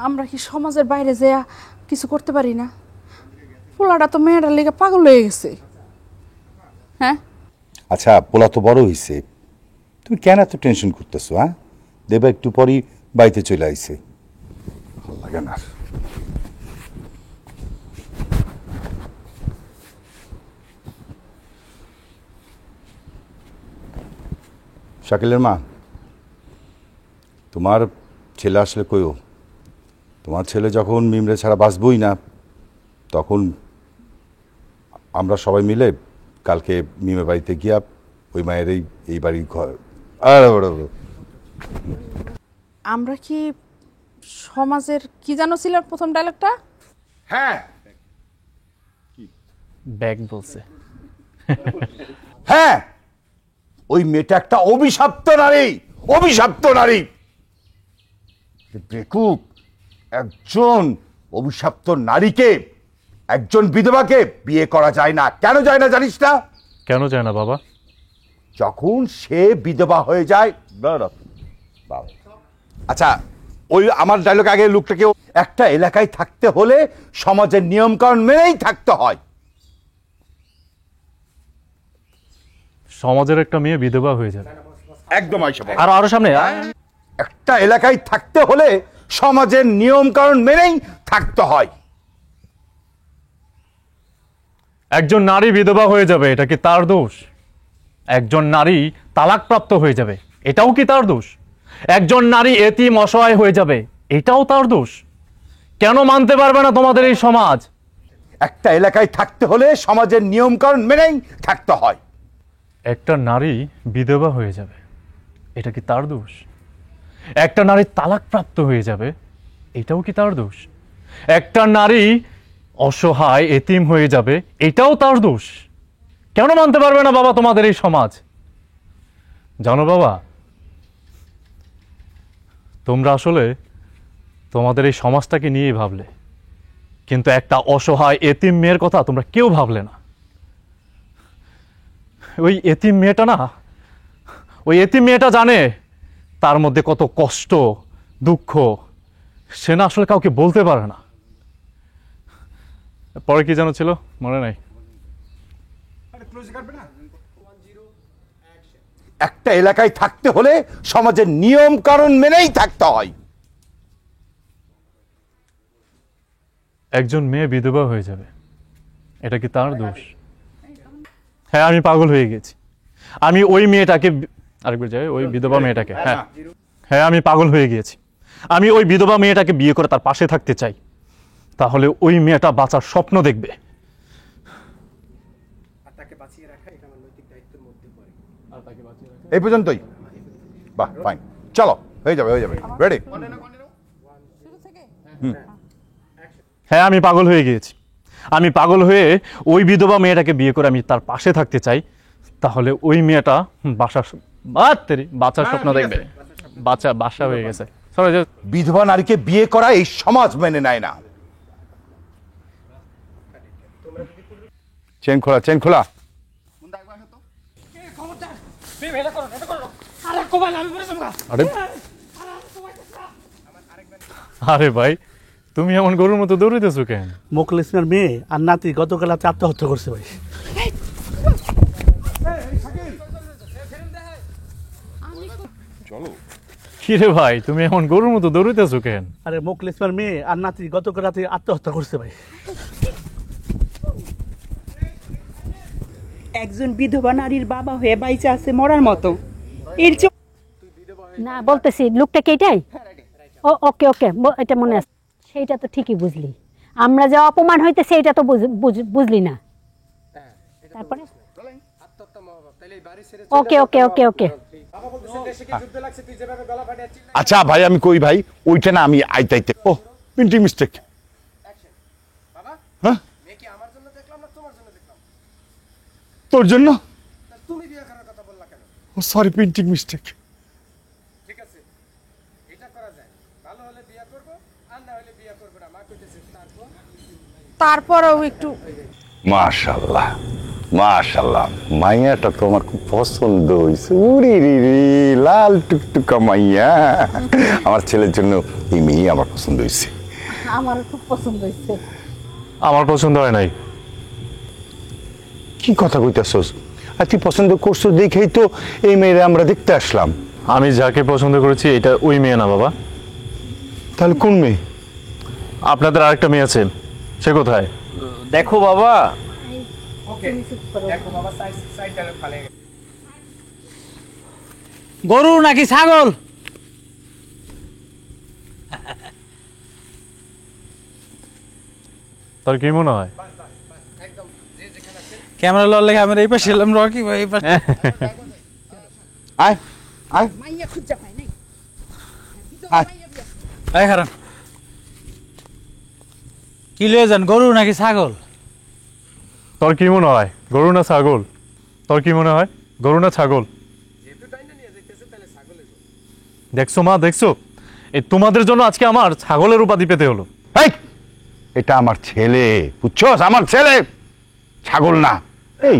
আমরা কি সমাজের বাইরে যেয়া কিছু করতে পারি না? পোলাটা তো মেয়েটার লেগে পাগল হয়ে গেছে। হ্যাঁ আচ্ছা, পোলা তো বড় হয়েছে, তুমি কেন এত টেনশন করতেছো? হ্যাঁ, দেবা একটু পরই বাড়িতে চলে আইছে। ভালো লাগে না। শাকিলের মা, তোমার ছেলে আসলে কইও। তোমার ছেলে যখন মিমরে ছাড়া বাঁচবই না, তখন আমরা সবাই মিলে কালকে মিমের বাড়িতে গিয়া ওই মায়ের এই বাড়ির ঘর। আমরা কি সমাজের কি জানো ছিল প্রথম ডায়লগটা? হ্যাঁ ব্যাগ বলছে। হ্যাঁ, ওই মেয়েটা একটা অভিশপ্ত নারী, অভিশপ্ত নারী। বেকুব, একজন অভিশপ্ত নারীকে, একজন বিধবাকে বিয়ে করা যায় না। কেন যায় না জানিস না? কেন যায় না বাবা? যখন সে বিধবা হয়ে যায়। আচ্ছা, ওই আমার ডায়লগ আগে লোকটাকেও, একটা এলাকায় থাকতে হলে সমাজের নিয়মকানুন মেনেই থাকতে হয়। সমাজের একটা মেয়ে বিধবা হয়ে যাবে, একদম আরো সামনে। একটা এলাকায় থাকতে হলে সমাজের নিয়মকানুন মেনেই থাকতে হয়। একজন নারী বিধবা হয়ে যাবে, এটা কি তার দোষ? একজন নারী তালাকপ্রাপ্ত হয়ে যাবে, এটাও কি তার দোষ? একজন নারী এতিম অসহায় হয়ে যাবে, এটাও তার দোষ? কেন মানতে পারবে না তোমাদের এই সমাজ? একটা এলাকায় থাকতে হলে সমাজের নিয়মকানুন মেনেই থাকতে হয়। একটা নারী বিধবা হয়ে যাবে, এটা কি তার দোষ? একটা নারী তালাকপ্রাপ্ত হয়ে যাবে, এটাও কি তার দোষ? একটা নারী অসহায় এতিম হয়ে যাবে, এটাও তার দোষ? কেন মানতে পারবে না বাবা তোমাদের এই সমাজ? জানো বাবা, তোমরা আসলে তোমাদের এই সমাজটাকে নিয়েই ভাবলে, কিন্তু একটা অসহায় এতিম মেয়ের কথা তোমরা কেউ ভাবলে না। ওই এতিম মেয়েটা না, ওই এতিম মেয়েটা জানে তার মধ্যে কত কষ্ট দুঃখ, সে না আসলে কাউকে বলতে পারে না। পরে কি যেন ছিল মনে নাই। একটা এলাকায় থাকতে হলে সমাজের নিয়ম কানুন মেনেই থাকতে হয়। একজন মেয়ে বিধবা হয়ে যাবে, এটা কি তার দোষ? হ্যাঁ, আমি পাগল হয়ে গেছি। আমি ওই মেয়েটাকে, আরেকবার যাই, ওই বিধবা মেয়েটাকে, হ্যাঁ হ্যাঁ আমি পাগল হয়ে গিয়েছি। আমি ওই বিধবা মেয়েটাকে বিয়ে করে তার পাশে থাকতে চাই, তাহলে ওই মেয়েটা বাঁচার স্বপ্ন দেখবে। এই পর্যন্তই? বাহ, ফাইন, চলো, হয়ে যাবে, হয়ে যাবে। রেডি? হ্যাঁ, আমি পাগল হয়ে গিয়েছি। আমি পাগল হয়ে ওই বিধবা মেয়েটাকে বিয়ে করে আমি তার পাশে থাকতে চাই, তাহলে ওই মেয়েটা বাচ্চার স্বপ্ন দেখবে। বাচ্চা হয়ে গেছে। বিধবা নারীকে বিয়ে করা এই সমাজ মেনে নেয় না। চেন খোলা, চেন খোলা। আরে ভাই, তুমি এমন গরুর মতো দৌড়িতেছো কেন? মোকলেসের মেয়ে আর নাতি গতকাল রাতে আত্মহত্যা করছে ভাই। কিরে ভাই, তুমি এমন গরুর মতো দৌড়িতেছো কেন? আরে মোকলেসের মেয়ে আর নাতি গতকাল রাতে আত্মহত্যা করছে ভাই। একজন বিধবা নারীর বাবা হয়ে বাইচে আছে মরার মতো। না বলতেছি লোকটাকে এটাই। ওকে ওকে, এটা মনে আছে। সেইটা তো ঠিকই বুঝলি, আমরা যা অপমান হইতেছে এটা তো বুঝলি না। তারপরে ওকে ওকে ওকে ওকে। আচ্ছা ভাই, আমি কই ভাই, ওইটা না আমি আইতাইতে। ও, প্রিন্টিং মিস্টেক। হ্যাঁ, তোর জন্য? ও সরি, প্রিন্টিং মিস্টেক। তারপরেও একটু। মাশাআল্লাহ, মাশাআল্লাহ, মাইয়াটা তো আমার খুব পছন্দ হয়েছে। উরি রি রি, লাল টুকটুকা মাইয়া। আমার ছেলের জন্য এই মেয়ে আমার পছন্দ হয়েছে। আমার খুব পছন্দ হয়েছে। আমার পছন্দ হয় নাই। কি কথা কইতাছস? আর তুই পছন্দ করছো দেখেই তো এই মেয়েরা আমরা দেখতে আসলাম। আমি যাকে পছন্দ করেছি এটা ওই মেয়ে না বাবা। তাহলে কোন মেয়ে? আপনাদের আরেকটা মেয়ে আছে, সে কোথায়? দেখো বাবা, গরু নাকি ছাগল? তোর কি মনে হয়? ক্যামেরা লওয়ার লেগে আমরা এই পাশে এলাম, রকি ভাই এই পাশে। আয় আয় আয়। এই হারান, কি লয়ে যান, গরু নাকি ছাগল? তোর কি মনে হয় গরু না ছাগল? তোর কি মনে হয় গরু না ছাগল? দেখছো মা, দেখছো, এই তোমাদের জন্য আজকে আমার ছাগলের উপাধি পেতে হলো। এই, এটা আমার ছেলে, বুঝছস? আমার ছেলে, ছাগল না। এই